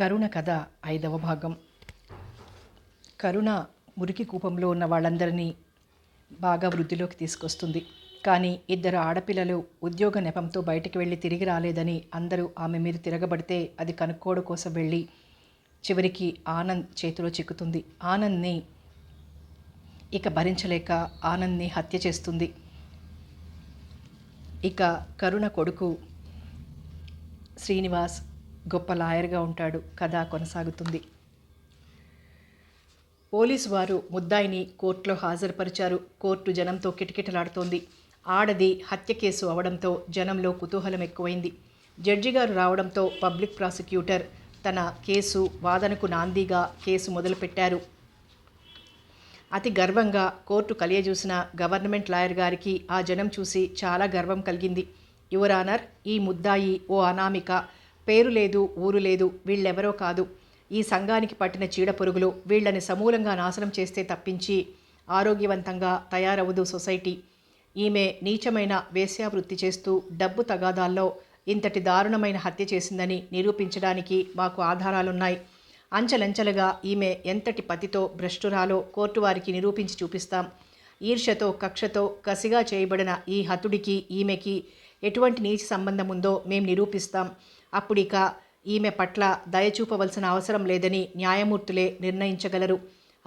కరుణ కథ 5వ భాగం. కరుణ మురికి కూపంలో ఉన్న వాళ్ళందరినీ బాగా వృద్ధిలోకి తీసుకొస్తుంది. కానీ ఇద్దరు ఆడపిల్లలు ఉద్యోగ నెపంతో బయటికి వెళ్ళి తిరిగి రాలేదని అందరూ ఆమె మీద తిరగబడితే అది కనుక్కోవడం కోసం వెళ్ళి చివరికి ఆనంద్ చేతిలో చిక్కుతుంది. ఆనంద్ని ఇక భరించలేక ఆనంద్ని హత్య చేస్తుంది. ఇక కరుణ కొడుకు శ్రీనివాస్ గొప్ప లాయర్గా ఉంటాడు. కథ కొనసాగుతుంది. పోలీసు వారు ముద్దాయిని కోర్టులో హాజరుపరిచారు. కోర్టు జనంతో కిటకిటలాడుతోంది. ఆడది హత్య కేసు అవడంతో జనంలో కుతూహలం ఎక్కువైంది. జడ్జి గారు రావడంతో పబ్లిక్ ప్రాసిక్యూటర్ తన కేసు వాదనకు నాందీగా కేసు మొదలుపెట్టారు. అతి గర్వంగా కోర్టు కలియజూసిన గవర్నమెంట్ లాయర్ గారికి ఆ జనం చూసి చాలా గర్వం కలిగింది. యువర్ ఆనర్, ఈ ముద్దాయి ఓ అనామిక, పేరు లేదు, ఊరు లేదు, వీళ్ళెవరో కాదు. ఈ సంఘానికి పట్టిన చీడపురుగులు. వీళ్ళని సమూలంగా నాశనం చేస్తే తప్పించి ఆరోగ్యవంతంగా తయారవదు సొసైటీ. ఈమె నీచమైన వేశ్యావృత్తి చేస్తూ డబ్బు తగాదాల్లో ఇంతటి దారుణమైన హత్య చేసిందని నిరూపించడానికి మాకు ఆధారాలున్నాయి. అంచెలంచెలుగా ఈమె ఎంతటి పతితో భ్రష్టురాలో కోర్టు వారికి నిరూపించి చూపిస్తాం. ఈర్ష్యతో కక్షతో కసిగా చేయబడిన ఈ హతుడికి ఈమెకి ఎటువంటి నీచ సంబంధం ఉందో మేం నిరూపిస్తాం. అప్పుడిక ఈమె పట్ల దయచూపవలసిన అవసరం లేదని న్యాయమూర్తులే నిర్ణయించగలరు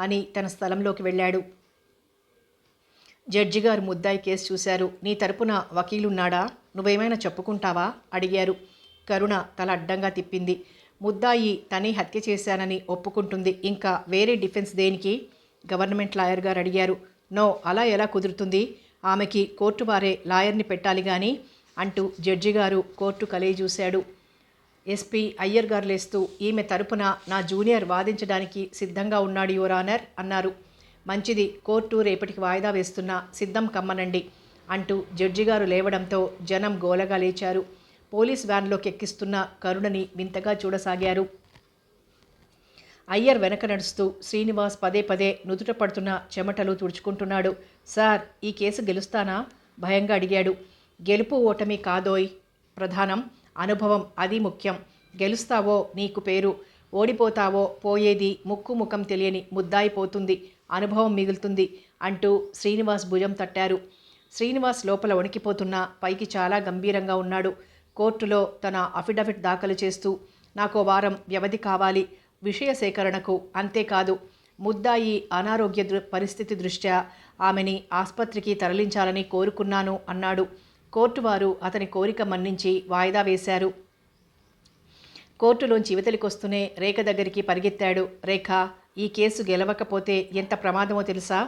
అని తన స్థలంలోకి వెళ్ళాడు. జడ్జి గారు ముద్దాయి కేసు చూశారు. నీ తరపున వకీలున్నాడా? నువ్వేమైనా చెప్పుకుంటావా? అడిగారు. కరుణ తల అడ్డంగా తిప్పింది. ముద్దాయి తనే హత్య చేశానని ఒప్పుకుంటుంది. ఇంకా వేరే డిఫెన్స్ దేనికి? గవర్నమెంట్ లాయర్ గారు అడిగారు. నో, అలా ఎలా కుదురుతుంది? ఆమెకి కోర్టు వారే లాయర్ని పెట్టాలి కానీ అంటూ జడ్జి గారు కోర్టు కలయి చూశాడు. ఎస్పీ అయ్యర్ గారు లేస్తూ ఈమె తరపున నా జూనియర్ వాదించడానికి సిద్ధంగా ఉన్నాడు యువర్ ఆనర్ అన్నారు. మంచిది, కోర్టు రేపటికి వాయిదా వేస్తున్నా, సిద్ధం కమ్మనండి అంటూ జడ్జి గారు లేవడంతో జనం గోలగా లేచారు. పోలీస్ వ్యాన్లోకి ఎక్కిస్తున్న కరుణని వింతగా చూడసాగారు. అయ్యర్ వెనక నడుస్తూ శ్రీనివాస్ పదే పదే నుదుట పడుతున్న చెమటలు తుడుచుకుంటున్నాడు. సార్, ఈ కేసు గెలుస్తానా? భయంగా అడిగాడు. గెలుపు ఓటమి కాదోయ్ ప్రధానం, అనుభవం అది ముఖ్యం. గెలుస్తావో నీకు పేరు, ఓడిపోతావో పోయేది ముక్కు ముఖం తెలియని ముద్దాయి పోతుంది, అనుభవం మిగులుతుంది అంటూ శ్రీనివాస్ భుజం తట్టారు. శ్రీనివాస్ లోపల వణికిపోతున్నా పైకి చాలా గంభీరంగా ఉన్నాడు. కోర్టులో తన అఫిడవిట్ దాఖలు చేస్తూ నాకో వారం వ్యవధి కావాలి విషయ సేకరణకు, అంతేకాదు ముద్దాయి అనారోగ్య పరిస్థితి దృష్ట్యా ఆమెని ఆసుపత్రికి తరలించాలని కోరుకున్నాను అన్నాడు. కోర్టు వారు అతని కోరిక మన్నించి వాయిదా వేశారు. కోర్టులోంచి ఇవతలికొస్తూనే రేఖ దగ్గరికి పరిగెత్తాడు. రేఖ, ఈ కేసు గెలవకపోతే ఎంత ప్రమాదమో తెలుసా?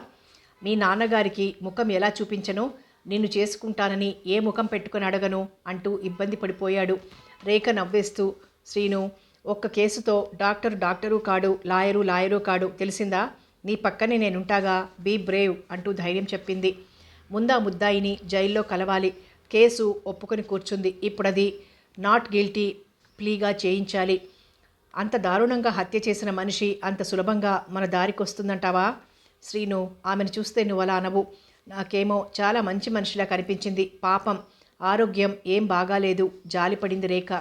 మీ నాన్నగారికి ముఖం ఎలా చూపించను? నిన్ను చేసుకుంటానని ఏ ముఖం పెట్టుకుని అడగను అంటూ ఇబ్బంది పడిపోయాడు. రేఖ నవ్వేస్తూ, శ్రీను, ఒక్క కేసుతో డాక్టరు కాడు, లాయరు కాడు, తెలిసిందా? నీ పక్కనే నేనుంటాగా, బీ బ్రేవ్ అంటూ ధైర్యం చెప్పింది. ముందా ముద్దాయిని జైల్లో కలవాలి. కేసు ఒప్పుకొని కూర్చుంది. ఇప్పుడది నాట్ గిల్టీ ప్లీగా చేయించాలి. అంత దారుణంగా హత్య చేసిన మనిషి అంత సులభంగా మన దారికి వస్తుందంటావా? శ్రీను, ఆమెను చూస్తే నువ్వు అలా అనవు. నాకేమో చాలా మంచి మనిషిలా కనిపించింది. పాపం, ఆరోగ్యం ఏం బాగాలేదు. జాలిపడింది రేఖ.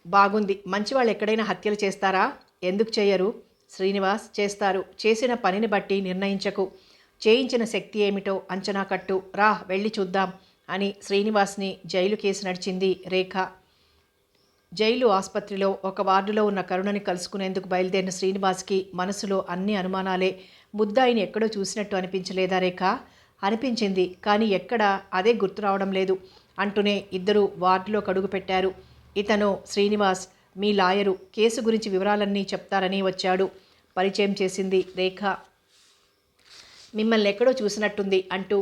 బాగుంది. మంచివాళ్ళు ఎక్కడైనా హత్యలు చేస్తారా? ఎందుకు చేయరు? శ్రీనివాస్, చేస్తారు. చేసిన పనిని బట్టి నిర్ణయించకు. చేయించిన శక్తి ఏమిటో అంచనా కట్టు. రా, వెళ్ళి చూద్దాం అని శ్రీనివాస్ని జైలు కేసు నడిచింది రేఖ. జైలు ఆసుపత్రిలో ఒక వార్డులో ఉన్న కరుణని కలుసుకునేందుకు బయలుదేరిన శ్రీనివాస్కి మనసులో అన్ని అనుమానాలే. ముద్దాయిని ఎక్కడో చూసినట్టు అనిపించలేదా రేఖ? అనిపించింది, కానీ ఎక్కడా అదే గుర్తు రావడం లేదు అంటూనే ఇద్దరు వార్డులో కడుగు పెట్టారు. ఇతను శ్రీనివాస్, మీ లాయరు, కేసు గురించి వివరాలన్నీ చెప్తారని వచ్చాడు. పరిచయం చేసింది రేఖ. మిమ్మల్ని ఎక్కడో చూసినట్టుంది అంటూ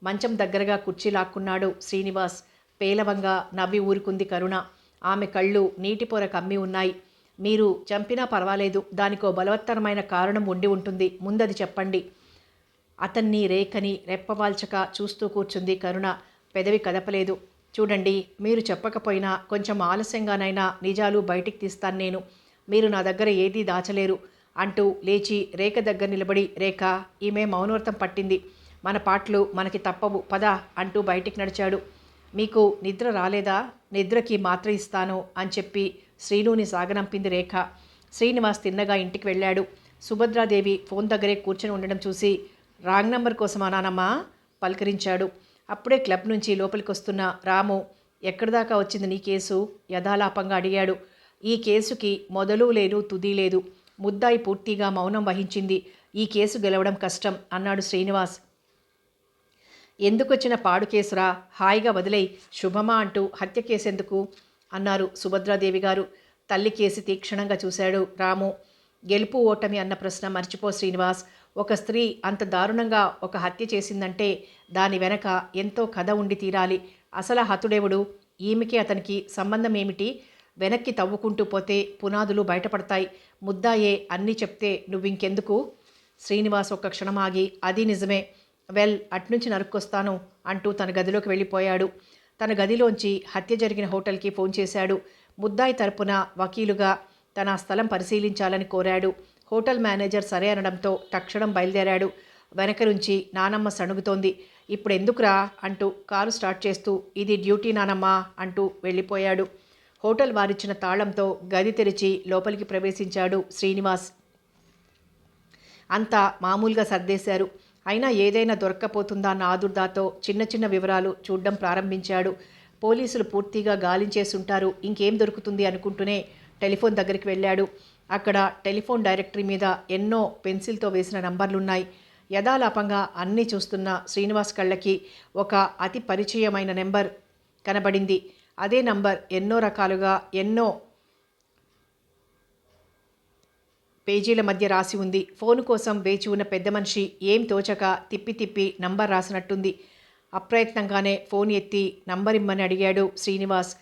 మంచం దగ్గరగా కుర్చీ లాక్కున్నాడు శ్రీనివాస్. పేలవంగా నవ్వి ఊరుకుంది కరుణ. ఆమె కళ్ళు నీటిపొర కమ్మి ఉన్నాయి. మీరు చంపినా పర్వాలేదు, దానికో బలవత్తరమైన కారణం ఉండి ఉంటుంది. ముందది చెప్పండి. అతన్ని రేఖని రెప్పవాల్చక చూస్తూ కూర్చుంది కరుణ. పెదవి కదపలేదు. చూడండి, మీరు చెప్పకపోయినా కొంచెం ఆలస్యంగానైనా నిజాలు బయటికి తీస్తాను నేను. మీరు నా దగ్గర ఏదీ దాచలేరు అంటూ లేచి రేఖ దగ్గర నిలబడి, రేఖ, ఈమె మౌనవ్రతం పట్టింది. మన పాటలు మనకి తప్పవు, పద అంటూ బయటికి నడిచాడు. మీకు నిద్ర రాలేదా? నిద్రకి మాత్ర ఇస్తాను అని చెప్పి శ్రీనుని సాగనంపింది రేఖ. శ్రీనివాస్ తిన్నగా ఇంటికి వెళ్ళాడు. సుభద్రాదేవి ఫోన్ దగ్గరే కూర్చొని ఉండడం చూసి, రాంగ్ నంబర్ కోసమా నానమ్మా పలకరించాడు. అప్పుడే క్లబ్ నుంచి లోపలికొస్తున్న రాము, ఎక్కడిదాకా వచ్చింది నీ కేసు యథాలాపంగా అడిగాడు. ఈ కేసుకి మొదలు లేదు తుది లేదు. ముద్దాయి పూర్తిగా మౌనం వహించింది. ఈ కేసు గెలవడం కష్టం అన్నాడు శ్రీనివాస్. ఎందుకొచ్చిన పాడు కేసురా, హాయిగా వదిలేయి, శుభమా అంటూ హత్య కేసెందుకు అన్నారు సుభద్రాదేవి గారు. తల్లి కేసి తీక్షణంగా చూశాడు రాము. గెలుపు ఓటమి అన్న ప్రశ్న మర్చిపో శ్రీనివాస్. ఒక స్త్రీ అంత దారుణంగా ఒక హత్య చేసిందంటే దాని వెనక ఎంతో కథ ఉండి తీరాలి. అసలు హతుడెవడు, ఈమెకి అతనికి సంబంధం ఏమిటి? వెనక్కి తవ్వుకుంటూ పోతే పునాదులు బయటపడతాయి. ముద్దాయే అన్నీ చెప్తే నువ్వింకెందుకు? శ్రీనివాస్ ఒక్క క్షణం ఆగి, అది నిజమే, వెల్ అట్నుంచి నరుక్కొస్తాను అంటూ తన గదిలోకి వెళ్ళిపోయాడు. తన గదిలోంచి హత్య జరిగిన హోటల్కి ఫోన్ చేశాడు. ముద్దాయి తరపున వకీలుగా తన స్థలం పరిశీలించాలని కోరాడు. హోటల్ మేనేజర్ సరే అనడంతో తక్షణం బయలుదేరాడు. వెనక నుంచి నానమ్మ సణుగుతోంది. ఇప్పుడు ఎందుకురా అంటూ కారు స్టార్ట్ చేస్తూ, ఇది డ్యూటీ నానమ్మ అంటూ వెళ్ళిపోయాడు. హోటల్ వారిచ్చిన తాళంతో గది తెరిచి లోపలికి ప్రవేశించాడు శ్రీనివాస్. అంతా మామూలుగా సర్దేశారు. అయినా ఏదైనా దొరక్కపోతుందా అన్న ఆదుర్దాతో చిన్న చిన్న వివరాలు చూడ్డం ప్రారంభించాడు. పోలీసులు పూర్తిగా గాలించేసుంటారు, ఇంకేం దొరుకుతుంది అనుకుంటూనే టెలిఫోన్ దగ్గరికి వెళ్ళాడు. అక్కడ టెలిఫోన్ డైరెక్టరీ మీద ఎన్నో పెన్సిల్తో వేసిన నంబర్లున్నాయి. యథాలాపంగా అన్నీ చూస్తున్న శ్రీనివాస్ కళ్ళకి ఒక అతి పరిచయమైన నెంబర్ కనబడింది. అదే నంబర్ ఎన్నో రకాలుగా ఎన్నో పేజీల మధ్య రాసి ఉంది. ఫోను కోసం వేచి ఉన్న పెద్ద మనిషి ఏం తోచక తిప్పి తిప్పి నంబర్ రాసినట్టుంది. అప్రయత్నంగానే ఫోన్ ఎత్తి నంబర్ ఇమ్మని అడిగాడు శ్రీనివాస్.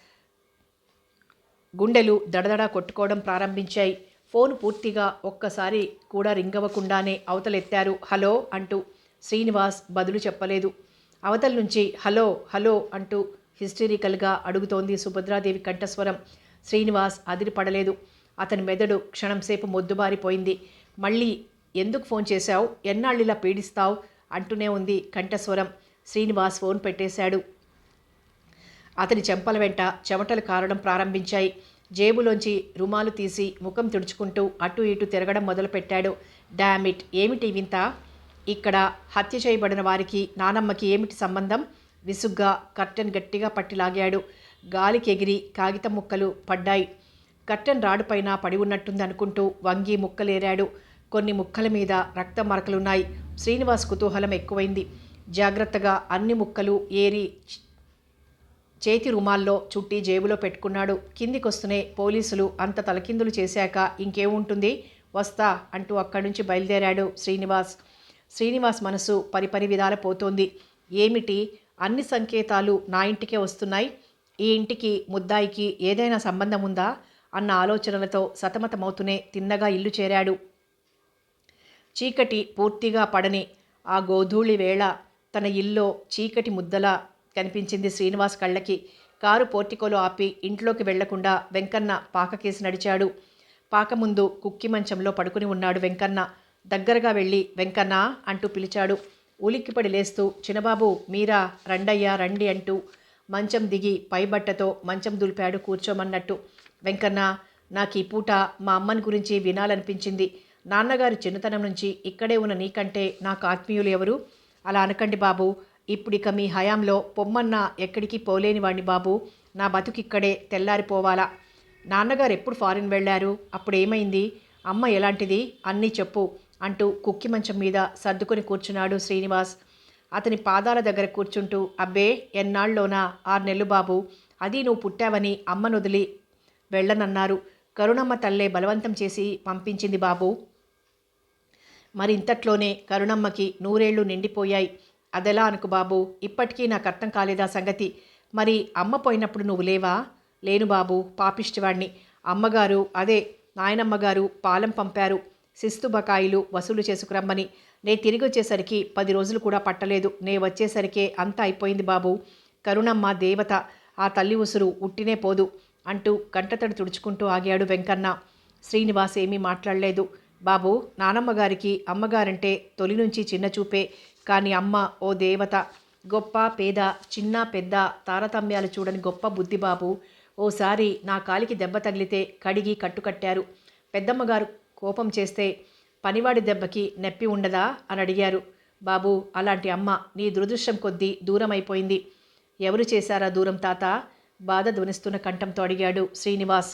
గుండెలు దడదడా కొట్టుకోవడం ప్రారంభించాయి. ఫోన్ పూర్తిగా ఒక్కసారి కూడా రింగవ్వకుండానే అవతలెత్తారు. హలో అంటూ. శ్రీనివాస్ బదులు చెప్పలేదు. అవతల నుంచి హలో హలో అంటూ హిస్టరికల్గా అడుగుతోంది సుభద్రాదేవి కంఠస్వరం. శ్రీనివాస్ అదిరిపడలేదు. అతని మెదడు క్షణంసేపు మొద్దుబారిపోయింది. మళ్ళీ ఎందుకు ఫోన్ చేశావు, ఎన్నాళ్ళిలా పీడిస్తావు అంటూనే ఉంది కంఠస్వరం. శ్రీనివాస్ ఫోన్ పెట్టేశాడు. అతని చెంపల వెంట చెమటలు కారడం ప్రారంభించాయి. జేబులోంచి రుమాలు తీసి ముఖం తుడుచుకుంటూ అటు ఇటు తిరగడం మొదలుపెట్టాడు. డామిట్, ఏమిటి వింత? ఇక్కడ హత్య చేయబడిన వారికి నానమ్మకి ఏమిటి సంబంధం? విసుగ్గా కర్టెన్ గట్టిగా పట్టిలాగాడు. గాలికి ఎగిరి కాగితం ముక్కలు పడ్డాయి. కర్టెన్ రాడుపైన పడి ఉన్నట్టుంది అనుకుంటూ వంగి ముక్కలేరాడు. కొన్ని ముక్కల మీద రక్తం మరకలున్నాయి. శ్రీనివాస్ కుతూహలం ఎక్కువైంది. జాగ్రత్తగా అన్ని ముక్కలు ఏరి చేతి రుమాల్లో చుట్టి జేబులో పెట్టుకున్నాడు. కిందికొస్తూనే పోలీసులు అంత తలకిందులు చేశాక ఇంకేముంటుంది, వస్తా అంటూ అక్కడి నుంచి బయలుదేరాడు శ్రీనివాస్. శ్రీనివాస్ మనసు పరిపరి విధాల పోతోంది. ఏమిటి, అన్ని సంకేతాలు నా ఇంటికే వస్తున్నాయి? ఈ ఇంటికి ముద్దాయికి ఏదైనా సంబంధం ఉందా అన్న ఆలోచనలతో సతమతమవుతూనే తిన్నగా ఇల్లు చేరాడు. చీకటి పూర్తిగా పడని ఆ గోధూళి వేళ తన ఇల్లో చీకటి ముద్దలా కనిపించింది శ్రీనివాస్ కళ్ళకి. కారు పోర్టికోలో ఆపి ఇంట్లోకి వెళ్లకుండా వెంకన్న పాకకేసి నడిచాడు. పాక ముందు కుక్కి మంచంలో పడుకుని ఉన్నాడు వెంకన్న. దగ్గరగా వెళ్ళి వెంకన్న అంటూ పిలిచాడు. ఉలిక్కిపడి లేస్తూ, చిన్నబాబు మీరా, రండయ్యా రండి అంటూ మంచం దిగి పైబట్టతో మంచం దులిపాడు కూర్చోమన్నట్టు. వెంకన్న, నాకు ఈ పూట మా అమ్మని గురించి వినాలనిపించింది. నాన్నగారు చిన్నతనం నుంచి ఇక్కడే ఉన్న నీకంటే నాకు ఆత్మీయులు ఎవరు? అలా అనకండి బాబు, ఇప్పుడిక మీ హయాంలో పొమ్మన్నా ఎక్కడికి పోలేని వాణ్ణి బాబు. నా బతుకిక్కడే తెల్లారిపోవాలా. నాన్నగారు ఎప్పుడు ఫారిన్ వెళ్ళారు? అప్పుడు ఏమైంది? అమ్మ ఎలాంటిది? అన్నీ చెప్పు అంటూ కుక్కి మంచం మీద సర్దుకొని కూర్చున్నాడు శ్రీనివాస్. అతని పాదాల దగ్గర కూర్చుంటూ, అబ్బే ఎన్నాళ్ళలోనా, 6 నెలలు బాబు. అది నువ్వు పుట్టావని అమ్మనొదిలి వెళ్ళనన్నారు. కరుణమ్మ తల్లే బలవంతం చేసి పంపించింది బాబు. మరి ఇంతట్లోనే కరుణమ్మకి 100 ఏళ్ళు నిండిపోయాయి. అదెలా అనుకు బాబు, ఇప్పటికీ నాకు అర్థం కాలేదా సంగతి? మరి అమ్మ పోయినప్పుడు నువ్వు లేవా? లేను బాబు, పాపిష్టివాణ్ణి. అమ్మగారు, అదే నాయనమ్మగారు పాలెం పంపారు, శిస్తు బకాయిలు వసూలు చేసుకురమ్మని. నే తిరిగి వచ్చేసరికి 10 రోజులు కూడా పట్టలేదు. నే వచ్చేసరికే అంతా అయిపోయింది బాబు. కరుణమ్మ దేవత, ఆ తల్లి ఉసురు ఉట్టినే పోదు అంటూ కంటతడి తుడుచుకుంటూ ఆగాడు వెంకన్న. శ్రీనివాస్ ఏమీ మాట్లాడలేదు. బాబు, నానమ్మగారికి అమ్మగారంటే తొలి నుంచి చిన్న చూపే, కానీ అమ్మ ఓ దేవత. గొప్ప పేద, చిన్న పెద్ద తారతమ్యాలు చూడని గొప్ప బుద్ధి బాబు. ఓసారి నా కాలికి దెబ్బ తగిలితే కడిగి కట్టుకట్టారు. పెద్దమ్మగారు కోపం చేస్తే పనివాడి దెబ్బకి నొప్పి ఉండదా అని అడిగారు. బాబూ, అలాంటి అమ్మ నీ దురదృష్టం కొద్దీ దూరం అయిపోయింది. ఎవరు చేశారా దూరం తాత? బాధ ధ్వనిస్తున్న కంఠంతో అడిగాడు శ్రీనివాస్.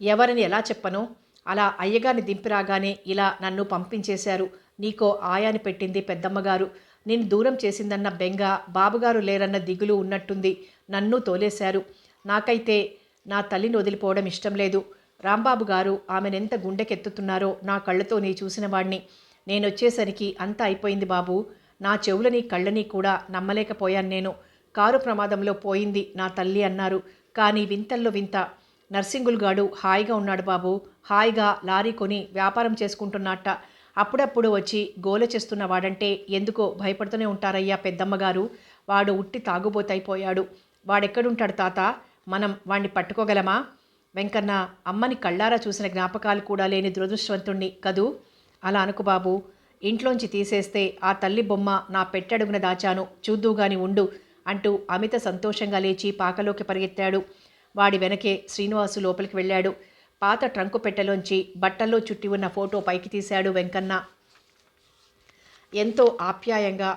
ఎవరని ఎలా చెప్పను? అలా అయ్యగారిని దింపిరాగానే ఇలా నన్ను పంపించేశారు. నీకో ఆయాని పెట్టింది పెద్దమ్మగారు. నిన్ను దూరం చేసిందన్న బెంగ, బాబుగారు లేరన్న దిగులు ఉన్నట్టుంది. నన్ను తోలేశారు. నాకైతే నా తల్లిని వదిలిపోవడం ఇష్టం లేదు. రాంబాబు గారు ఆమెనెంత గుండెకెత్తుతున్నారో నా కళ్ళతో నీ చూసిన వాణ్ణి. నేనొచ్చేసరికి అంతా అయిపోయింది బాబు. నా చెవులని కళ్ళని కూడా నమ్మలేకపోయాను నేను. కారు ప్రమాదంలో పోయింది నా తల్లి అన్నారు. కానీ వింతల్లో వింత, నర్సింగులుగాడు హాయిగా ఉన్నాడు బాబు. హాయిగా లారీ కొని వ్యాపారం చేసుకుంటున్నట్ట. అప్పుడప్పుడు వచ్చి గోల చేస్తున్న వాడంటే ఎందుకో భయపడుతూనే ఉంటారయ్యా పెద్దమ్మగారు. వాడు ఉట్టి తాగుబోతైపోయాడు. వాడెక్కడుంటాడు తాత? మనం వాణ్ణి పట్టుకోగలమా? వెంకన్న, అమ్మని కళ్ళారా చూసిన జ్ఞాపకాలు కూడా లేని దురదృష్టవంతుణ్ణి కదూ. అలా అనుకు బాబు. ఇంట్లోంచి తీసేస్తే ఆ తల్లి బొమ్మ నా పెట్టెడుగున దాచాను, చూద్దువుగాని ఉండు అంటూ అమిత సంతోషంగా లేచి పాకలోకి పరిగెత్తాడు. వాడి వెనకే శ్రీనివాసు లోపలికి వెళ్ళాడు. పాత ట్రంకు పెట్టెలోంచి బట్టల్లో చుట్టి ఉన్న ఫోటో పైకి తీశాడు వెంకన్న. ఎంతో ఆప్యాయంగా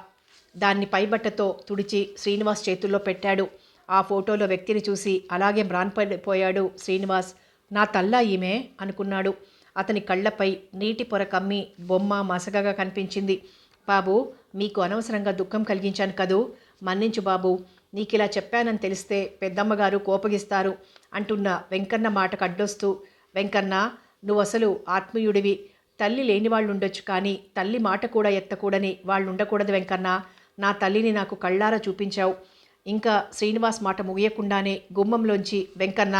దాన్ని పైబట్టతో తుడిచి శ్రీనివాస్ చేతుల్లో పెట్టాడు. ఆ ఫోటోలో వ్యక్తిని చూసి అలాగే మ్రాన్పడిపోయాడు శ్రీనివాస్. నా తల్లా ఈమె అనుకున్నాడు. అతని కళ్ళపై నీటి పొర కమ్మి బొమ్మ మసగగా కనిపించింది. బాబు, మీకు అనవసరంగా దుఃఖం కలిగించాను కదూ. మన్నించు బాబు. నీకిలా చెప్పానని తెలిస్తే పెద్దమ్మగారు కోపగిస్తారు అంటున్న వెంకన్న మాటకు అడ్డొస్తూ, వెంకన్న, నువ్వసలు ఆత్మీయుడివి. తల్లి లేని వాళ్ళు ఉండొచ్చు, కానీ తల్లి మాట కూడా ఎత్తకూడని వాళ్ళు ఉండకూడదు వెంకన్న. నా తల్లిని నాకు కళ్ళారా చూపించావు. ఇంకా శ్రీనివాస్ మాట ముగియకుండానే గుమ్మంలోంచి వెంకన్న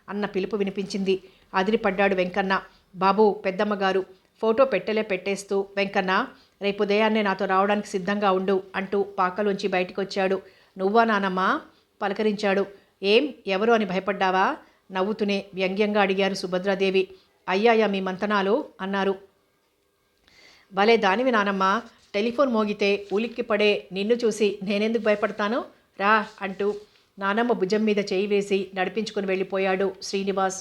అన్న పిలుపు వినిపించింది. అదిరిపడ్డాడు వెంకన్న. బాబు, పెద్దమ్మగారు ఫోటో పెట్టేస్తూ, వెంకన్న, రేపు ఉదయాన్నే నాతో రావడానికి సిద్ధంగా ఉండు అంటూ పాకలోంచి బయటకొచ్చాడు. నువ్వా నానమ్మా? పలకరించాడు. ఏం, ఎవరు అని భయపడ్డావా? నవ్వుతూనే వ్యంగ్యంగా అడిగారు సుభద్రాదేవి. అయ్యాయా మీ మంతనాలు అన్నారు. భలే దానివి నానమ్మ. టెలిఫోన్ మోగితే ఉలిక్కిపడే నిన్ను చూసి నేనెందుకు భయపడతాను? రా అంటూ నానమ్మ భుజం మీద చేయి వేసి నడిపించుకుని వెళ్ళిపోయాడు శ్రీనివాస్.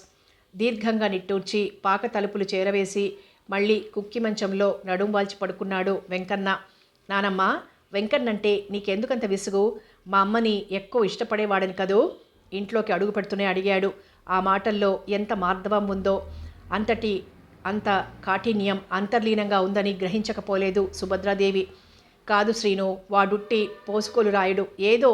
దీర్ఘంగా నిట్టూర్చి పాక తలుపులు చేరవేసి మళ్ళీ కుక్కి మంచంలో నడుం వాల్చి పడుకున్నాడు వెంకన్న. నానమ్మ, వెంకన్నంటే నీకెందుకంత విసుగు? మా అమ్మని ఎక్కువ ఇష్టపడేవాడని కదూ? ఇంట్లోకి అడుగు పెడుతూనే అడిగాడు. ఆ మాటల్లో ఎంత మార్దవం ఉందో, అంత కాఠిన్యం అంతర్లీనంగా ఉందని గ్రహించకపోలేదు సుభద్రాదేవి. కాదు శ్రీను, వాడుట్టి పోసుకోలు రాయుడు. ఏదో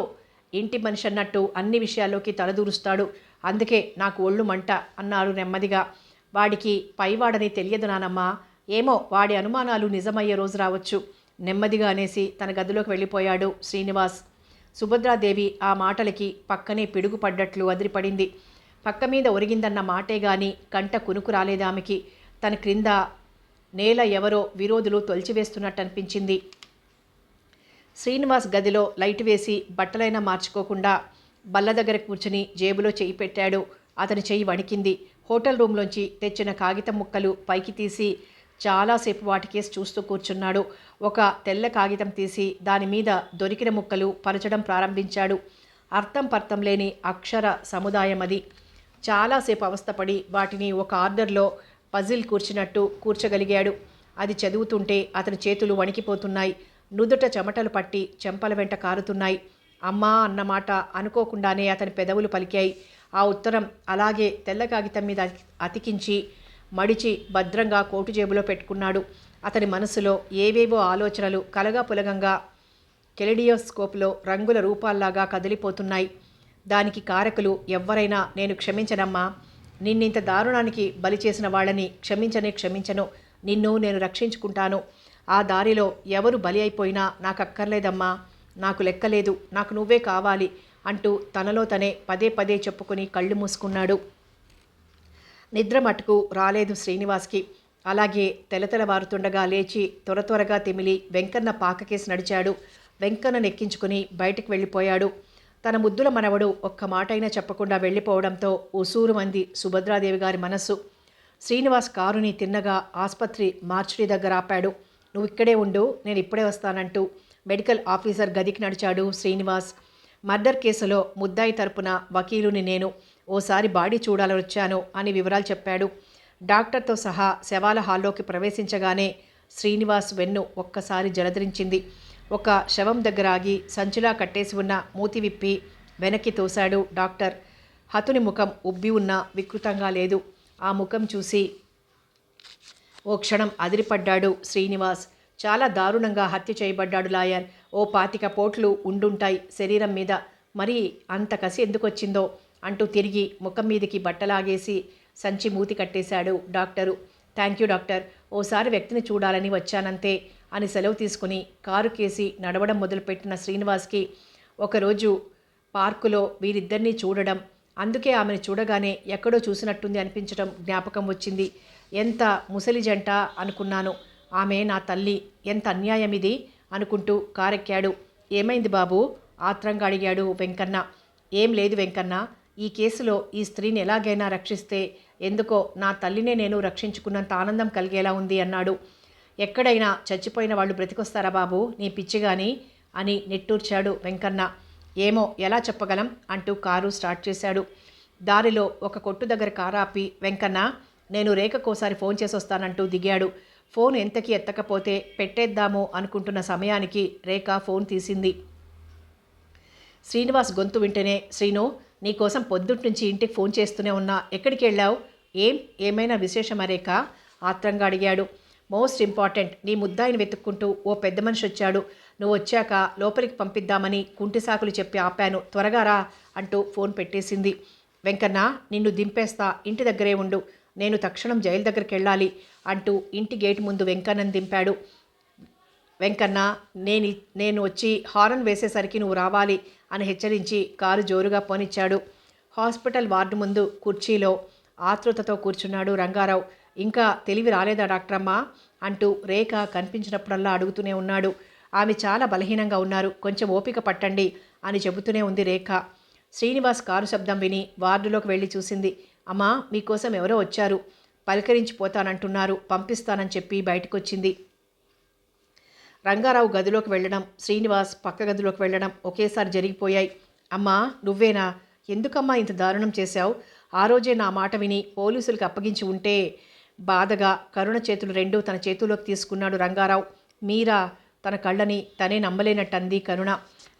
ఇంటి మనిషి అన్నట్టు అన్ని విషయాల్లోకి తలదూరుస్తాడు. అందుకే నాకు ఒళ్ళు మంట అన్నారు నెమ్మదిగా. వాడికి పైవాడని తెలియదు నానమ్మ. ఏమో, వాడి అనుమానాలు నిజమయ్యే రోజు రావచ్చు నెమ్మదిగా అనేసి తన గదిలోకి వెళ్ళిపోయాడు శ్రీనివాస్. సుభద్రాదేవి ఆ మాటలకి పక్కనే పిడుగు పడ్డట్లు అదిరిపడింది. పక్క మీద ఒరిగిందన్న మాటే గాని కంట కునుకు రాలేదామెకి. తన క్రింద నేల ఎవరో విరోధులు తొలిచివేస్తున్నట్టు అనిపించింది. శ్రీనివాస్ గదిలో లైట్ వేసి బట్టలైనా మార్చుకోకుండా బల్ల దగ్గర కూర్చుని జేబులో చెయ్యి పెట్టాడు. అతని చెయ్యి వణికింది. హోటల్ రూమ్లోంచి తెచ్చిన కాగితం ముక్కలు పైకి తీసి చాలాసేపు వాటికేసి చూస్తూ కూర్చున్నాడు. ఒక తెల్ల కాగితం తీసి దాని మీద దొరికిన ముక్కలు పరచడం ప్రారంభించాడు. అర్థం పర్థం లేని అక్షర సముదాయం అది. చాలాసేపు అవస్థపడి వాటిని ఒక ఆర్డర్లో పజిల్ కూర్చున్నట్టు కూర్చగలిగాడు. అది చదువుతుంటే అతని చేతులు వణికిపోతున్నాయి. నుదుట చెమటలు పట్టి చెంపల వెంట కారుతున్నాయి. అమ్మా అన్నమాట అనుకోకుండానే అతని పెదవులు పలికాయి. ఆ ఉత్తరం అలాగే తెల్ల కాగితం మీద అతికించి మడిచి భద్రంగా కోటు జేబులో పెట్టుకున్నాడు. అతని మనసులో ఏవేవో ఆలోచనలు కలగా పులగంగా కెలిడియోస్కోప్లో రంగుల రూపాల్లాగా కదిలిపోతున్నాయి. దానికి కారకులు ఎవ్వరైనా నేను క్షమించనమ్మా. నిన్నింత దారుణానికి బలి చేసిన వాళ్ళని క్షమించను. నిన్ను నేను రక్షించుకుంటాను. ఆ దారిలో ఎవరు బలి అయిపోయినా నాకు అక్కర్లేదమ్మా. నాకు లెక్కలేదు. నాకు నువ్వే కావాలి అంటూ తనలో తనే పదే పదే చెప్పుకుని కళ్ళు మూసుకున్నాడు. నిద్ర మటుకు రాలేదు శ్రీనివాస్కి. అలాగే తెలతెలవారుతుండగా లేచి త్వరగా తిమిలి వెంకన్న పాకకేసి నడిచాడు. వెంకన్న నెక్కించుకుని బయటికి వెళ్ళిపోయాడు. తన ముద్దుల మనవడు ఒక్క మాటైనా చెప్పకుండా వెళ్ళిపోవడంతో ఉసూరు మంది సుభద్రాదేవి గారి మనస్సు. శ్రీనివాస్ కారుని తిన్నగా ఆసుపత్రి మార్చురీ దగ్గర ఆపాడు. నువ్వు ఇక్కడే ఉండు, నేను ఇప్పుడే వస్తానంటూ మెడికల్ ఆఫీసర్ గదికి నడిచాడు శ్రీనివాస్. మర్డర్ కేసులో ముద్దాయి తరపున వకీలుని నేను. ఓసారి బాడీ చూడాలొచ్చాను అని వివరాలు చెప్పాడు. డాక్టర్తో సహా శవాల హాల్లోకి ప్రవేశించగానే శ్రీనివాస్ వెన్ను ఒక్కసారి జలధరించింది. ఒక శవం దగ్గర ఆగి సంచిలా కట్టేసి ఉన్న మూతి విప్పి వెనక్కి తోశాడు డాక్టర్. హతుని ముఖం ఉబ్బి ఉన్న వికృతంగా లేదు. ఆ ముఖం చూసి ఓ క్షణం అదిరిపడ్డాడు శ్రీనివాస్. చాలా దారుణంగా హత్య చేయబడ్డాడు లాయర్. ఓ 25 పోట్లు ఉండుంటాయి శరీరం మీద. మరి అంత కసి ఎందుకొచ్చిందో అంటూ తిరిగి ముఖం మీదికి బట్టలాగేసి సంచి మూతి కట్టేశాడు డాక్టరు. థ్యాంక్ యూ డాక్టర్, ఓసారి వ్యక్తిని చూడాలని వచ్చానంతే అని సెలవు తీసుకుని కారు కేసి నడవడం మొదలుపెట్టిన శ్రీనివాస్కి ఒకరోజు పార్కులో వీరిద్దరినీ చూడడం, అందుకే ఆమెను చూడగానే ఎక్కడో చూసినట్టుంది అనిపించడం జ్ఞాపకం వచ్చింది. ఎంత ముసలి జంట అనుకున్నాను. ఆమె నా తల్లి. ఎంత అన్యాయం ఇది అనుకుంటూ కారెక్కాడు. ఏమైంది బాబు ఆత్రంగా అడిగాడు వెంకన్న. ఏం లేదు వెంకన్న, ఈ కేసులో ఈ స్త్రీని ఎలాగైనా రక్షిస్తే ఎందుకో నా తల్లినే నేను రక్షించుకున్నంత ఆనందం కలిగేలా ఉంది అన్నాడు. ఎక్కడైనా చచ్చిపోయిన వాళ్ళు బ్రతికొస్తారా బాబు నీ పిచ్చిగాని అని నిట్టూర్చాడు వెంకన్న. ఏమో ఎలా చెప్పగలం అంటూ కారు స్టార్ట్ చేశాడు. దారిలో ఒక కొట్టు దగ్గర కారు ఆపి వెంకన్న నేను రేఖకోసారి ఫోన్ చేసి వస్తానంటూ దిగాడు. ఫోన్ ఎంతకీ ఎత్తకపోతే పెట్టేద్దాము అనుకుంటున్న సమయానికి రేఖ ఫోన్ తీసింది. శ్రీనివాస్ గొంతు వింటేనే శ్రీను నీకోసం పొద్దుట్నుంచి ఇంటికి ఫోన్ చేస్తూనే ఉన్నా, ఎక్కడికి వెళ్ళావు? ఏమైనా విశేషమా రేఖ ఆత్రంగా అడిగాడు. మోస్ట్ ఇంపార్టెంట్, నీ ముద్దాయిని వెతుక్కుంటూ ఓ పెద్ద మనిషి వచ్చాడు. నువ్వు వచ్చాక లోపలికి పంపిద్దామని కుంటి సాకులు చెప్పి ఆపాను, త్వరగా రా అంటూ ఫోన్ పెట్టేసింది. వెంకన్న నిన్ను దింపేస్తా, ఇంటి దగ్గరే ఉండు, నేను తక్షణం జైలు దగ్గరికి వెళ్ళాలి అంటూ ఇంటి గేటు ముందు వెంకన్నను దింపాడు. వెంకన్న నేను వచ్చి హారన్ వేసేసరికి నువ్వు రావాలి అని హెచ్చరించి కారు జోరుగా పోనిచ్చాడు. హాస్పిటల్ వార్డు ముందు కుర్చీలో ఆతృతతో కూర్చున్నాడు రంగారావు. ఇంకా తెలివి రాలేదా డాక్టరమ్మ అంటూ రేఖ కనిపించినప్పుడల్లా అడుగుతూనే ఉన్నాడు. ఆమె చాలా బలహీనంగా ఉన్నారు, కొంచెం ఓపిక పట్టండి అని చెబుతూనే ఉంది రేఖ. శ్రీనివాస్ కారు శబ్దం విని వార్డులోకి వెళ్ళి చూసింది. అమ్మా మీకోసం ఎవరో వచ్చారు, పలకరించిపోతానంటున్నారు, పంపిస్తానని చెప్పి బయటకొచ్చింది. రంగారావు గదిలోకి వెళ్ళడం, శ్రీనివాస్ పక్క గదిలోకి వెళ్ళడం ఒకేసారి జరిగిపోయాయి. అమ్మా నువ్వేనా? ఎందుకమ్మా ఇంత దారుణం చేశావు? ఆ రోజే నా మాట విని పోలీసులకు అప్పగించి ఉంటే. బాధగా కరుణ చేతులు రెండూ తన చేతుల్లోకి తీసుకున్నాడు రంగారావు. మీరా? తన కళ్ళని తనే నమ్మలేనట్టంది కరుణ.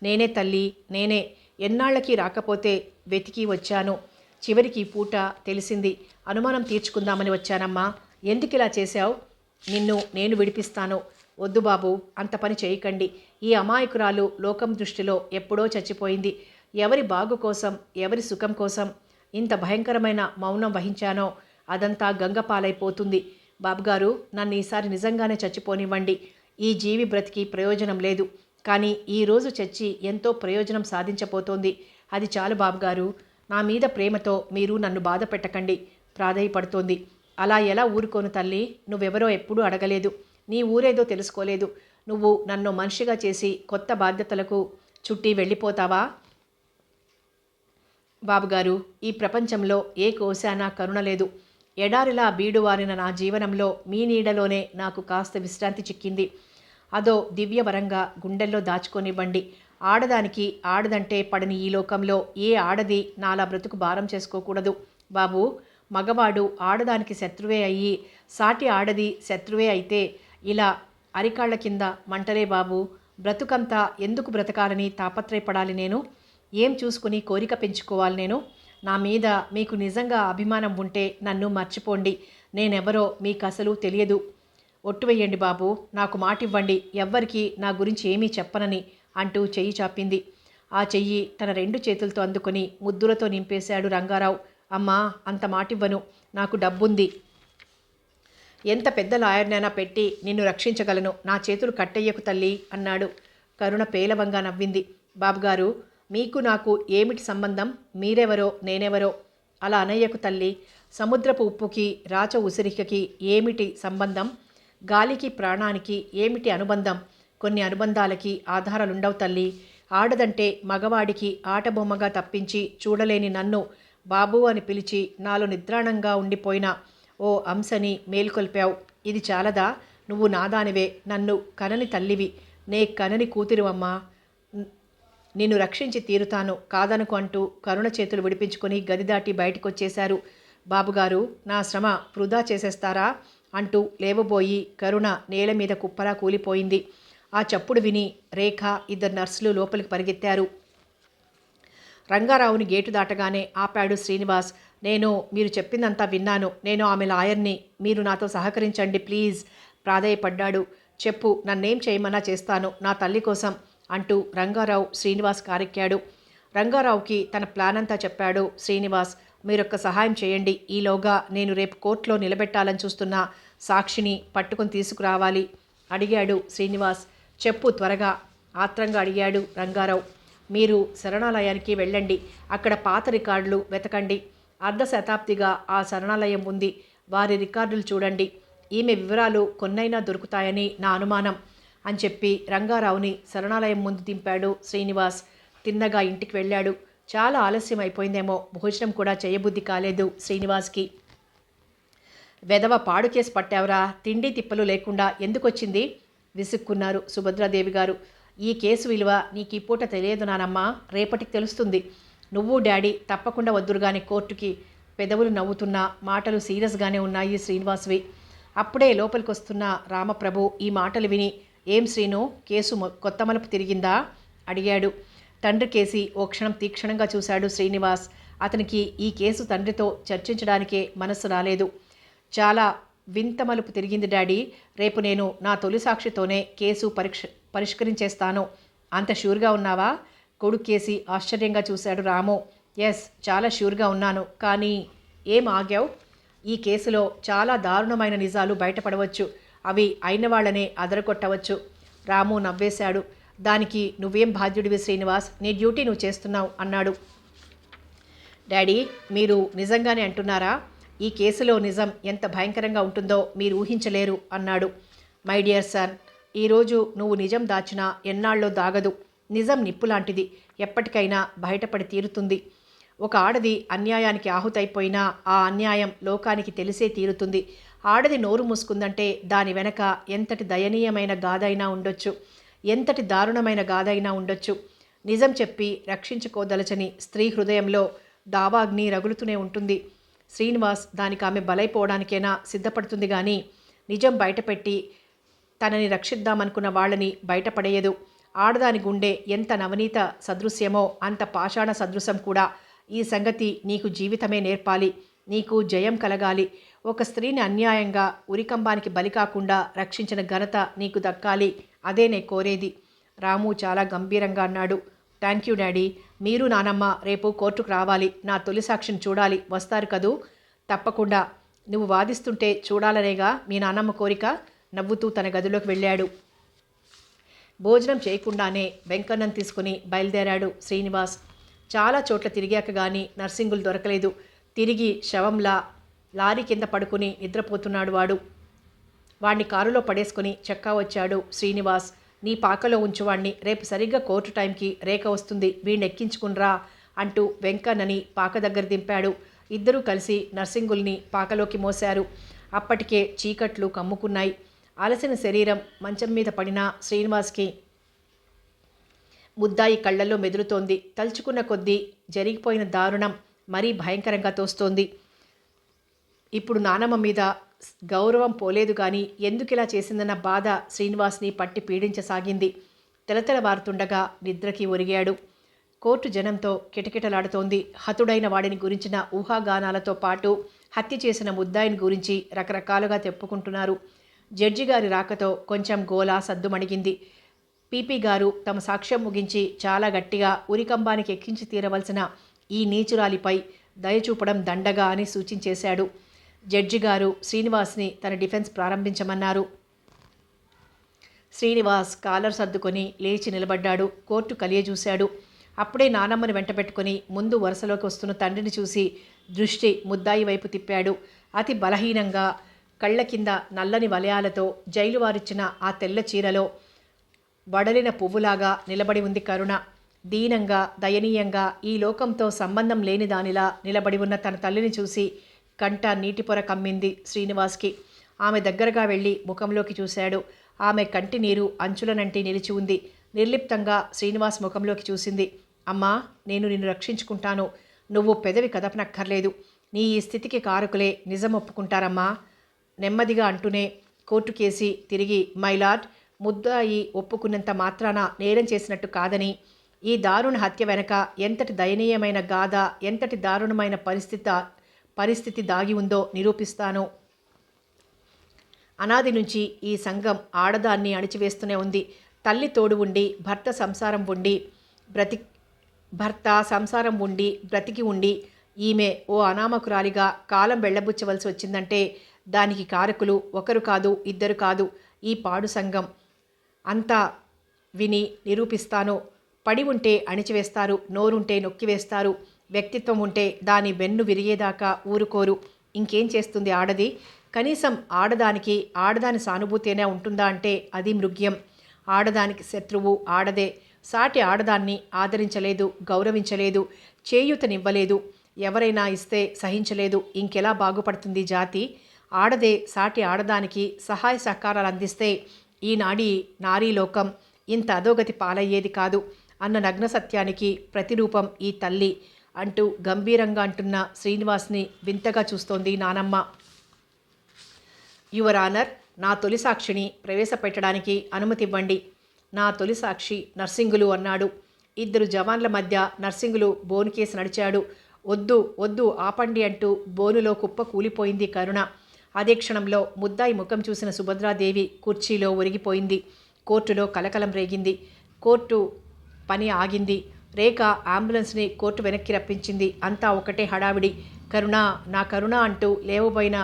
నేనే తల్లి, నేనే. ఎన్నాళ్ళకి రాకపోతే వెతికి వచ్చాను. చివరికి పూట తెలిసింది. అనుమానం తీర్చుకుందామని వచ్చానమ్మా. ఎందుకిలా చేశావు? నిన్ను నేను విడిపిస్తాను. వద్దు బాబు, అంత పని చేయకండి. ఈ అమాయకురాలు లోకం దృష్టిలో ఎప్పుడో చచ్చిపోయింది. ఎవరి బాగు కోసం, ఎవరి సుఖం కోసం ఇంత భయంకరమైన మౌనం వహించానో అదంతా గంగపాలైపోతుంది. బాబుగారు నన్ను ఈసారి నిజంగానే చచ్చిపోనివ్వండి. ఈ జీవి బ్రతికి ప్రయోజనం లేదు, కానీ ఈరోజు చచ్చి ఎంతో ప్రయోజనం సాధించబోతోంది. అది చాలు బాబుగారు. నా మీద ప్రేమతో మీరు నన్ను బాధ పెట్టకండి ప్రాధేయపడుతోంది. అలా ఎలా ఊరుకోను తల్లి? నువ్వెవరో ఎప్పుడూ అడగలేదు, నీ ఊరేదో తెలుసుకోలేదు. నువ్వు నన్ను మనిషిగా చేసి కొత్త బాధ్యతలకు చుట్టి వెళ్ళిపోతావా? బాబుగారు ఈ ప్రపంచంలో ఏ కోశానా కరుణ లేదు. ఎడారిలా బీడువారిన నా జీవనంలో మీ నీడలోనే నాకు కాస్త విశ్రాంతి చిక్కింది. అదో దివ్యవరంగా గుండెల్లో దాచుకొనివ్వండి. ఆడదానికి ఆడదంటే పడని ఈ లోకంలో ఏ ఆడది నాలా బ్రతుకు భారం చేసుకోకూడదు బాబు. మగవాడు ఆడదానికి శత్రువే అయ్యి సాటి ఆడది శత్రువే అయితే ఇలా అరికాళ్ల కింద మంటలే బాబు. బ్రతుకంతా ఎందుకు బ్రతకాలని తాపత్రయపడాలి నేను? ఏం చూసుకుని కోరిక పెంచుకోవాలి నేను? నా మీద మీకు నిజంగా అభిమానం ఉంటే నన్ను మర్చిపోండి. నేనెవరో మీకు అసలు తెలియదు. ఒట్టు వెయ్యండి బాబు, నాకు మాటివ్వండి, ఎవ్వరికీ నా గురించి ఏమీ చెప్పనని అంటూ చెయ్యి చాపింది. ఆ చెయ్యి తన 2 చేతులతో అందుకొని ముద్దులతో నింపేశాడు రంగారావు. అమ్మా అంత మాటివ్వను, నాకు డబ్బుంది. ఎంత పెద్ద లాయర్నైనా పెట్టి నిన్ను రక్షించగలను. నా చేతులు కట్టెయ్యకు తల్లి అన్నాడు. కరుణ పేలవంగా నవ్వింది. బాబుగారు మీకు నాకు ఏమిటి సంబంధం? మీరెవరో నేనెవరో అలా అనయ్యకు తల్లి. సముద్రపు ఉప్పుకి రాచ ఉసిరికకి ఏమిటి సంబంధం? గాలికి ప్రాణానికి ఏమిటి అనుబంధం? కొన్ని అనుబంధాలకి ఆధారాలుండవు తల్లి. ఆడదంటే మగవాడికి ఆటబొమ్మగా తప్పించి చూడలేని నన్ను బాబు అని పిలిచి నాలో నిద్రాణంగా ఉండిపోయిన ఓ అంశని మేల్కొల్పావు. ఇది చాలదా? నువ్వు నాదానివే, నన్ను కనని తల్లివి, నే కనని కూతురివమ్మా. నిన్ను రక్షించి తీరుతాను, కాదనుకు అంటూ కరుణ చేతులు విడిపించుకొని గది దాటి బయటకొచ్చేశారు. బాబుగారు, నా శ్రమ వృధా చేసేస్తారా అంటూ లేవబోయి కరుణ నేల మీద కుప్పలా కూలిపోయింది. ఆ చప్పుడు విని రేఖ, ఇద్దరు నర్సులు లోపలికి పరిగెత్తారు. రంగారావుని గేటు దాటగానే ఆపాడు శ్రీనివాస్. మీరు చెప్పిందంతా విన్నాను. నేను ఆమె లాయర్ని. మీరు నాతో సహకరించండి ప్లీజ్ ప్రాధేయపడ్డాడు. చెప్పు, నన్నేం చేయమన్నా చేస్తాను, నా తల్లి కోసం అంటూ రంగారావు శ్రీనివాస్ కారెక్కాడు. రంగారావుకి తన ప్లాన్ అంతా చెప్పాడు శ్రీనివాస్. మీరొక్క సహాయం చేయండి. ఈలోగా నేను రేపు కోర్టులో నిలబెట్టాలని చూస్తున్న సాక్షిని పట్టుకొని తీసుకురావాలి అడిగాడు శ్రీనివాస్. చెప్పు త్వరగా ఆత్రంగా అడిగాడు రంగారావు. మీరు శరణాలయానికి వెళ్ళండి. అక్కడ పాత రికార్డులు వెతకండి. అర్ధ శతాబ్దిగా ఆ శరణాలయం ఉంది. వారి రికార్డులు చూడండి. ఈమె వివరాలు కొన్నైనా దొరుకుతాయని నా అనుమానం అని చెప్పి రంగారావుని శరణాలయం ముందు దింపాడు శ్రీనివాస్. తిన్నగా ఇంటికి వెళ్ళాడు. చాలా ఆలస్యం అయిపోయిందేమో, భోజనం కూడా చేయబుద్ధి కాలేదు శ్రీనివాస్కి. వెధవ పాడు కేసు పట్టావురా, తిండి తిప్పలు లేకుండా ఎందుకొచ్చింది విసుక్కున్నారు సుభద్రాదేవి గారు. ఈ కేసు విలువ నీకు ఈ పూట తెలియదు నానమ్మా, రేపటికి తెలుస్తుంది. నువ్వు డాడీ తప్పకుండా వద్దురుగానే కోర్టుకి. పెదవులు నవ్వుతున్నా మాటలు సీరియస్గానే ఉన్నాయి శ్రీనివాస్వి. అప్పుడే లోపలికి వస్తున్న రామప్రభు ఈ మాటలు విని, ఏం శ్రీను, కేసు కొత్త మలుపు తిరిగిందా అడిగాడు. తండ్రి కేసి ఓ క్షణం తీక్షణంగా చూశాడు శ్రీనివాస్. అతనికి ఈ కేసు తండ్రితో చర్చించడానికే మనస్సు రాలేదు. చాలా వింత మలుపు తిరిగింది డాడీ. రేపు నేను నా తొలి సాక్షితోనే కేసు పరిష్కరించేస్తాను. అంత ష్యూర్గా ఉన్నావా కొడుకేసి ఆశ్చర్యంగా చూశాడు రాము. ఎస్, చాలా ష్యూర్గా ఉన్నాను. కానీ ఏం ఆగావు? ఈ కేసులో చాలా దారుణమైన నిజాలు బయటపడవచ్చు. అవి అయిన వాళ్ళనే అదరగొట్టవచ్చు. రాము నవ్వేశాడు. దానికి నువ్వేం బాధ్యుడివి శ్రీనివాస్, నీ డ్యూటీ నువ్వు చేస్తున్నావు అన్నాడు. డాడీ, మీరు నిజంగానే అంటున్నారా? ఈ కేసులో నిజం ఎంత భయంకరంగా ఉంటుందో మీరు ఊహించలేరు అన్నాడు. మై డియర్ సన్, ఈరోజు నువ్వు నిజం దాచినా ఎన్నాళ్ళలో దాగదు. నిజం నిప్పు లాంటిది, ఎప్పటికైనా బయటపడి తీరుతుంది. ఒక ఆడది అన్యాయానికి ఆహుతైపోయినా ఆ అన్యాయం లోకానికి తెలిసే తీరుతుంది. ఆడది నోరు మూసుకుందంటే దాని వెనక ఎంతటి దయనీయమైన గాథైనా ఉండొచ్చు, ఎంతటి దారుణమైన గాథైనా ఉండొచ్చు. నిజం చెప్పి రక్షించుకోదలచని స్త్రీ హృదయంలో దావాగ్ని రగులుతూనే ఉంటుంది. శ్రీనివాస్ దానికి ఆమె బలైపోవడానికైనా సిద్ధపడుతుంది కానీ నిజం బయటపెట్టి తనని రక్షిద్దామనుకున్న వాళ్ళని బయటపడేయదు. ఆడదాని గుండె ఎంత నవనీత సదృశ్యమో అంత పాషాణ సదృశం కూడా. ఈ సంగతి నీకు జీవితమే నేర్పాలి. నీకు జయం కలగాలి. ఒక స్త్రీని అన్యాయంగా ఉరికంబానికి బలి కాకుండా రక్షించిన ఘనత నీకు దక్కాలి. అదే నే కోరేది. రాము చాలా గంభీరంగా అన్నాడు. Thank you daddy. మీరు నానమ్మ రేపు కోర్టుకు రావాలి. నా తొలి సాక్షిని చూడాలి. వస్తారు కదూ? తప్పకుండా. నువ్వు వాదిస్తుంటే చూడాలనేగా మీ నానమ్మ కోరిక. నవ్వుతూ తన గదిలోకి వెళ్ళాడు. భోజనం చేయకుండానే వెంకన్నం తీసుకుని బయలుదేరాడు శ్రీనివాస్. చాలా చోట్ల తిరిగాక కానీ నర్సింగులు దొరకలేదు. తిరిగి శవంలా లారీ కింద పడుకుని నిద్రపోతున్నాడు వాడు. వాణ్ణి కారులో పడేసుకుని చెక్కా వచ్చాడు శ్రీనివాస్. నీ పాకలో ఉంచువాణ్ణి, రేపు సరిగ్గా కోర్టు టైంకి రేఖ వస్తుంది, వీణ్ణి ఎక్కించుకునిరా అంటూ వెంకన్నని పాక దగ్గర దింపాడు. ఇద్దరూ కలిసి నర్సింగుల్ని పాకలోకి మోశారు. అప్పటికే చీకట్లు కమ్ముకున్నాయి. అలసిన శరీరం మంచం మీద పడిన శ్రీనివాస్కి ముద్దాయి కళ్ళల్లో మెదులుతోంది. తలుచుకున్న కొద్దీ జరిగిపోయిన దారుణం మరీ భయంకరంగా తోస్తోంది. ఇప్పుడు నానమ్మ మీద గౌరవం పోలేదు కానీ ఎందుకిలా చేసిందన్న బాధ శ్రీనివాస్ని పట్టి పీడించసాగింది. తెలతెలవారుతుండగా నిద్రకి ఒరిగాడు. కోర్టు జనంతో కిటకిటలాడుతోంది. హతుడైన వాడిని గురించిన ఊహాగానాలతో పాటు హత్య చేసిన ముద్దాయిని గురించి రకరకాలుగా చెప్పుకుంటున్నారు. జడ్జి గారి రాకతో కొంచెం గోలా సద్దుమణిగింది. పీపీ గారు తమ సాక్ష్యం ముగించి చాలా గట్టిగా ఉరికంబానికి ఎక్కించి తీరవలసిన ఈ నీచురాలిపై దయచూపడం దండగా అని సూచించేశాడు. జడ్జి గారు శ్రీనివాస్ని తన డిఫెన్స్ ప్రారంభించమన్నారు. శ్రీనివాస్ కాలర్ సర్దుకొని లేచి నిలబడ్డాడు. కోర్టు కలియజూశాడు. అప్పుడే నానమ్మని వెంటబెట్టుకుని ముందు వరుసలోకి వస్తున్న తండ్రిని చూసి దృష్టి ముద్దాయి వైపు తిప్పాడు. అతి బలహీనంగా కళ్ళ కింద నల్లని వలయాలతో జైలు వారిచ్చిన ఆ తెల్ల చీరలో వడలిన పువ్వులాగా నిలబడి ఉంది కరుణ. దీనంగా దయనీయంగా ఈ లోకంతో సంబంధం లేని దానిలా నిలబడి ఉన్న తన తల్లిని చూసి కంట నీటిపొర కమ్మింది శ్రీనివాస్కి. ఆమె దగ్గరగా వెళ్ళి ముఖంలోకి చూశాడు. ఆమె కంటి నీరు అంచులనంటి నిలిచి ఉంది. నిర్లిప్తంగా శ్రీనివాస్ ముఖంలోకి చూసింది. అమ్మా, నేను నిన్ను రక్షించుకుంటాను. నువ్వు పెదవి కదపనక్కర్లేదు. నీ ఈ స్థితికి కారకులే నిజం ఒప్పుకుంటారమ్మా నెమ్మదిగా అంటూనే కోర్టు కేసి తిరిగి, మైలార్డ్, ముద్దాయి ఒప్పుకున్నంత మాత్రాన నేరం చేసినట్టు కాదని, ఈ దారుణ హత్య వెనక ఎంతటి దయనీయమైన గాథ, ఎంతటి దారుణమైన పరిస్థితి దాగి ఉందో నిరూపిస్తాను. అనాది నుంచి ఈ సంఘం ఆడదాన్ని అణిచివేస్తూనే ఉంది. తల్లి తోడు ఉండి భర్త సంసారం ఉండి బ్రతికి ఉండి ఈమె ఓ అనామకురాలిగా కాలం వెళ్ళబుచ్చవలసి వచ్చిందంటే దానికి కారకులు ఒకరు కాదు, ఇద్దరు కాదు, ఈ పాడు సంఘం. అంతా విని నిరూపిస్తాను. పడి ఉంటే అణిచివేస్తారు, నోరుంటే నొక్కివేస్తారు, వ్యక్తిత్వం ఉంటే దాని వెన్ను విరిగేదాకా ఊరుకోరు. ఇంకేం చేస్తుంది ఆడది? కనీసం ఆడదాని సానుభూతేనే ఉంటుందా అంటే అది మృగ్యం. ఆడదానికి శత్రువు ఆడదే. సాటి ఆడదాన్ని ఆదరించలేదు, గౌరవించలేదు, చేయూతనివ్వలేదు, ఎవరైనా ఇస్తే సహించలేదు. ఇంకెలా బాగుపడుతుంది జాతి? ఆడదే సాటి ఆడదానికి సహాయ సహకారాలు అందిస్తే ఈనాడి నారీలోకం ఇంత అధోగతి పాలయ్యేది కాదు అన్న నగ్న సత్యానికి ప్రతిరూపం ఈ తల్లి అంటూ గంభీరంగా అంటున్న శ్రీనివాస్ని వింతగా చూస్తోంది నానమ్మ. యువర్ ఆనర్, నా తొలి సాక్షిని ప్రవేశపెట్టడానికి అనుమతివ్వండి. నా తొలి సాక్షి నర్సింగులు అన్నాడు. ఇద్దరు జవాన్ల మధ్య నర్సింగులు బోనుకేసి నడిచాడు. వద్దు వద్దు ఆపండి అంటూ బోనులో కుప్ప కూలిపోయింది కరుణ. అదే క్షణంలో ముద్దాయి ముఖం చూసిన సుభద్రాదేవి కుర్చీలో ఒరిగిపోయింది. కోర్టులో కలకలం రేగింది. కోర్టు పని ఆగింది. రేఖ అంబులెన్స్ని కోర్టు వెనక్కి రప్పించింది. అంతా ఒకటే హడావిడి. కరుణ, నా కరుణ అంటూ లేవబోయిన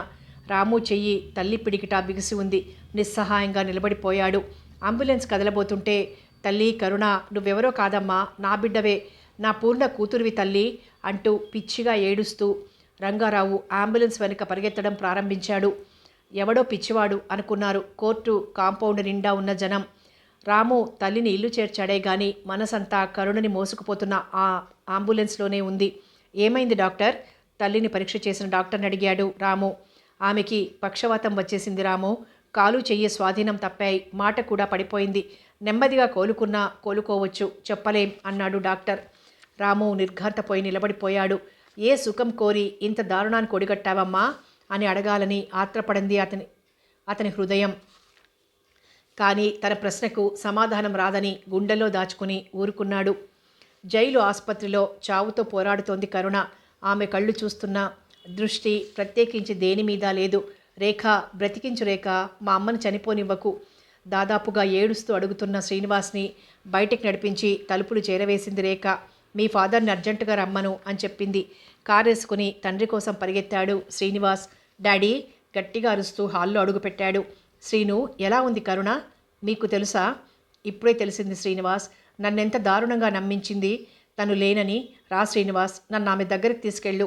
రాము చెయ్యి తల్లి పిడికిట బిగిసి ఉంది. నిస్సహాయంగా నిలబడిపోయాడు. అంబులెన్స్ కదలబోతుంటే, తల్లి కరుణ, నువ్వెవరో కాదమ్మా, నా బిడ్డవే, నా పూర్ణ కూతురువి తల్లి అంటూ పిచ్చిగా ఏడుస్తూ రంగారావు అంబులెన్స్ వెనుక పరిగెత్తడం ప్రారంభించాడు. ఎవడో పిచ్చివాడు అనుకున్నారు కోర్టు కాంపౌండ్ నిండా ఉన్న జనం. రాము తల్లిని ఇల్లు చేర్చాడే గాని మనసంతా కరుణని మోసుకుపోతున్న ఆ అంబులెన్స్లోనే ఉంది. ఏమైంది డాక్టర్? తల్లిని పరీక్ష చేసిన డాక్టర్ని అడిగాడు రాము. ఆమెకి పక్షవాతం వచ్చేసింది రాము. కాలు చెయ్యి స్వాధీనం తప్పాయి, మాట కూడా పడిపోయింది. నెమ్మదిగా కోలుకోవచ్చు, చెప్పలేం అన్నాడు డాక్టర్. రాము నిర్ఘాంతపోయి నిలబడిపోయాడు. ఏ సుఖం కోరి ఇంత దారుణాన్ని కొడిగట్టావమ్మా అని అడగాలని ఆత్రపడింది అతని హృదయం. కానీ తన ప్రశ్నకు సమాధానం రాదని గుండెల్లో దాచుకుని ఊరుకున్నాడు. జైలు ఆసుపత్రిలో చావుతో పోరాడుతోంది కరుణ. ఆమె కళ్ళు చూస్తున్న దృష్టి ప్రత్యేకించి దేని మీద లేదు. రేఖ, బ్రతికించు రేఖ, మా అమ్మని చనిపోనివ్వకు. దాదాపుగా ఏడుస్తూ అడుగుతున్న శ్రీనివాస్ని బయటికి నడిపించి తలుపులు చేరవేసింది రేఖ. మీ ఫాదర్ని అర్జెంటుగా రమ్మను అని చెప్పింది. కారేసుకుని తండ్రి కోసం పరిగెత్తాడు శ్రీనివాస్. డాడీ గట్టిగా అరుస్తూ హాల్లో అడుగుపెట్టాడు. శ్రీను, ఎలా ఉంది కరుణ? మీకు తెలుసా? ఇప్పుడే తెలిసింది శ్రీనివాస్. నన్నెంత దారుణంగా నమ్మించింది. తను లేనని. రా శ్రీనివాస్, నన్ను ఆమె దగ్గరికి తీసుకెళ్ళు.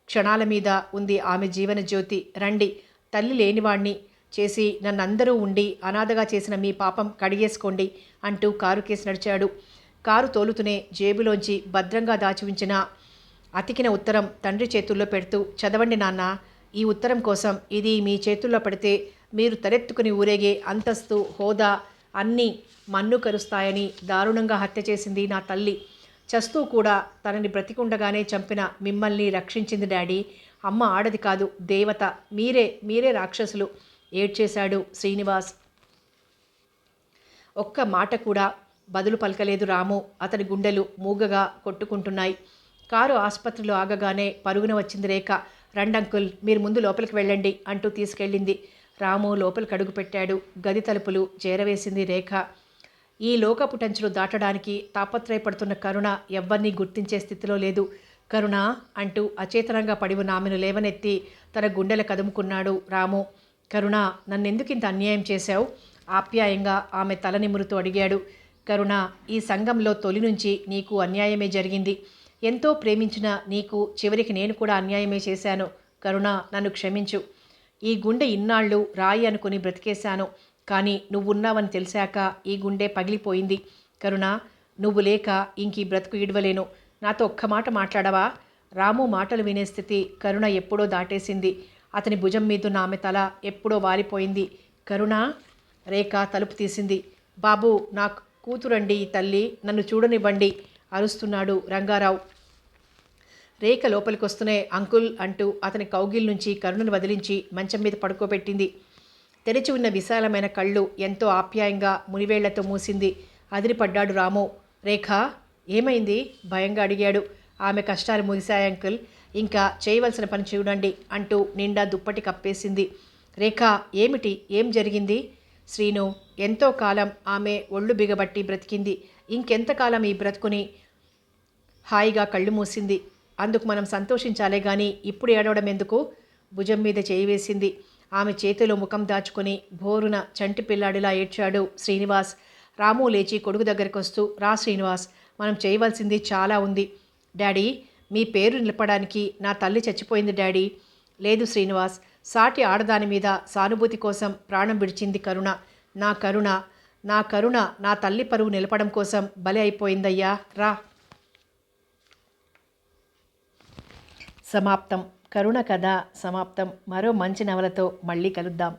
క్షణాల మీద ఉంది ఆమె జీవన జ్యోతి. రండి. తల్లి లేనివాణ్ణి చేసి నన్నందరూ ఉండి అనాథగా చేసిన మీ పాపం కడిగేసుకోండి అంటూ కారు కేసి నడిచాడు. కారు తోలుతూనే జేబులోంచి భద్రంగా దాచి ఉంచిన అతికిన ఉత్తరం తండ్రి చేతుల్లో పెడుతూ, చదవండి నాన్న. ఈ ఉత్తరం కోసం ఇది మీ చేతుల్లో పడితే మీరు తలెత్తుకుని ఊరేగే అంతస్తు, హోదా అన్నీ మన్ను కరుస్తాయని దారుణంగా హత్య చేసింది నా తల్లి. చస్తూ కూడా తనని బ్రతికుండగానే చంపిన మిమ్మల్ని రక్షించింది డాడీ. అమ్మ ఆడది కాదు, దేవత. మీరే రాక్షసులు ఏడ్చేశాడు శ్రీనివాస్. ఒక్క మాట కూడా బదులు పలకలేదు రాము. అతని గుండెలు మూగగా కొట్టుకుంటున్నాయి. కారు ఆసుపత్రిలో ఆగగానే పరుగున వచ్చింది రేఖ. రండంకుల్, మీరు ముందు లోపలికి వెళ్ళండి అంటూ తీసుకెళ్ళింది. రాము లోపలికి అడుగుపెట్టాడు. గది తలుపులు చేరవేసింది రేఖ. ఈ లోకపు టంచులు దాటడానికి తాపత్రయపడుతున్న కరుణ ఎవ్వరినీ గుర్తించే స్థితిలో లేదు. కరుణ అంటూ అచేతనంగా పడి ఉన్న ఆమెను లేవనెత్తి తన గుండెల కదుముకున్నాడు రాము. కరుణ, నన్నెందుకింత అన్యాయం చేశావు? ఆప్యాయంగా ఆమె తల నిమురుతూ అడిగాడు. కరుణ, ఈ సంఘంలో తొలి నుంచి నీకు అన్యాయమే జరిగింది. ఎంతో ప్రేమించిన నీకు చివరికి నేను కూడా అన్యాయమే చేశాను. కరుణ, నన్ను క్షమించు. ఈ గుండె ఇన్నాళ్ళు రాయి అనుకుని బ్రతికేశాను. కానీ నువ్వున్నావని తెలిసాక ఈ గుండె పగిలిపోయింది. కరుణ, నువ్వు లేక ఇంకీ బ్రతుకు ఈడవలేను. నాతో ఒక్క మాట మాట్లాడవా? రాము మాటలు వినే స్థితి కరుణ ఎప్పుడో దాటేసింది. అతని భుజం మీదున్న ఆమె తల ఎప్పుడో వాలిపోయింది. కరుణ. రేఖ తలుపు తీసింది. బాబు, కూతురండి తల్లి, నన్ను చూడనివ్వండి అరుస్తున్నాడు రంగారావు. రేఖ లోపలికొస్తూనే అంకుల్ అంటూ అతని కౌగిల్ నుంచి కరుణను వదిలించి మంచం మీద పడుకోబెట్టింది. తెరిచి ఉన్న విశాలమైన కళ్ళు ఎంతో ఆప్యాయంగా మునివేళ్లతో మూసింది. అదిరిపడ్డాడు రాము. రేఖ, ఏమైంది భయంగా అడిగాడు. ఆమె కష్టాలు ముగిశాయి అంకుల్, ఇంకా చేయవలసిన పని చూడండి అంటూ నిండా దుప్పటి కప్పేసింది. రేఖ, ఏమిటి, ఏం జరిగింది? శ్రీను, ఎంతో కాలం ఆమె ఒళ్ళు బిగబట్టి బ్రతికింది. ఇంకెంతకాలం ఈ బ్రతుకుని హాయిగా కళ్ళు మూసింది. అందుకు మనం సంతోషించాలే గాని ఇప్పుడు ఏడవడం ఎందుకు? భుజం మీద చేయి వేసింది. ఆమె చేతిలో ముఖం దాచుకుని భోరున చంటి పిల్లాడిలా ఏడ్చాడు శ్రీనివాస్. రాము లేచి కొడుకు దగ్గరికి వస్తూ, రా శ్రీనివాస్, మనం చేయవలసింది చాలా ఉంది. డాడీ, మీ పేరు నిలపడానికి నా తల్లి చచ్చిపోయింది డాడీ. లేదు శ్రీనివాస్, సాటి ఆడదాని మీద సానుభూతి కోసం ప్రాణం విడిచింది కరుణ. నా కరుణ నా కరుణ నా తల్లి పరువు నిలపడం కోసం బలి అయిపోయిందయ్యా, రా. సమాప్తం. కరుణ కథ సమాప్తం. మరో మంచి నవలతో మళ్ళీ కలుద్దాం.